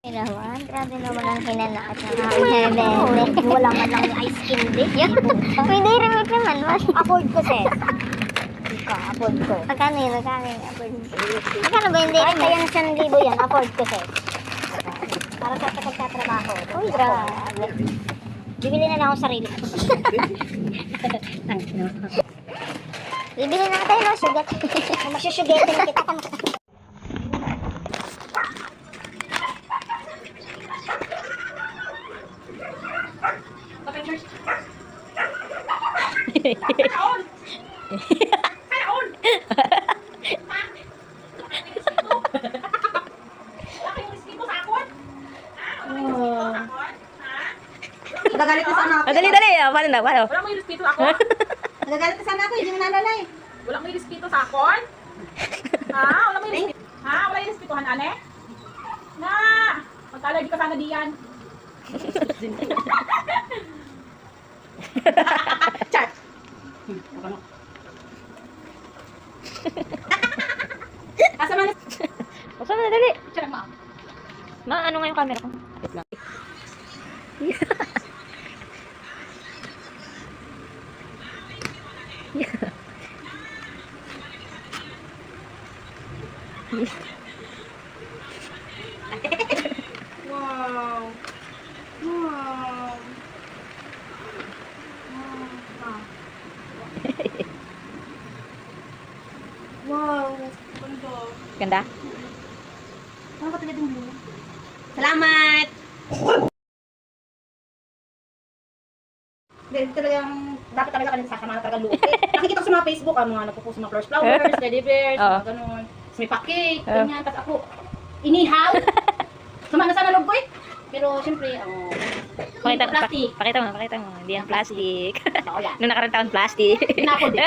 Naman, grabe naman ang hinanaat ng aming bebe. Wala man lang yung ice candy. Pwede remake naman. Afford ko, sis. Ika, afford ko. Magkano yun? Magkano yun? Magkano ba hindi Kahit remake? kaya ng 1,000 yan, afford ko, sis. Para sa pagtatrabaho. Uy, grabe. Bibili na lang ako sarili ko. Bibili na tayo ng sugat. Masyusugetin kita ka. Nagagalit na sana ako. Dali, dali. Paano na? Paano? Wala mo yung respeto ako? Nagagalit na sana ako, hindi mo nalalay. Wala mo yung respeto sa akon? Ha? Wala mo yung respeto? Ha? Wala yung respetuhan, ane? Na! Magkalardi ka sana diyan. Chat! Asa man na? Paano na? Dali. Chat mo. Ano nga yung camera ko? Wait lang. Wow. Wow. Wow. Ganda? Ano ka talagang blue? Salamat! Then talagang, dapat talaga ka sasama na talaga luto. Nakikita ko sa mga Facebook, mga nagpo-post mga flowers, teddy bears, Oo. mga ganun. Tapos may pa-cake, Oo. ganyan. Tapos ako, inihaw. Sumana sana loob ko eh. Pero syempre, Pakita, plastic. pakita mo. Hindi yan plastic. Ako yan. Nung nakarang taon, plastic. Pinako din.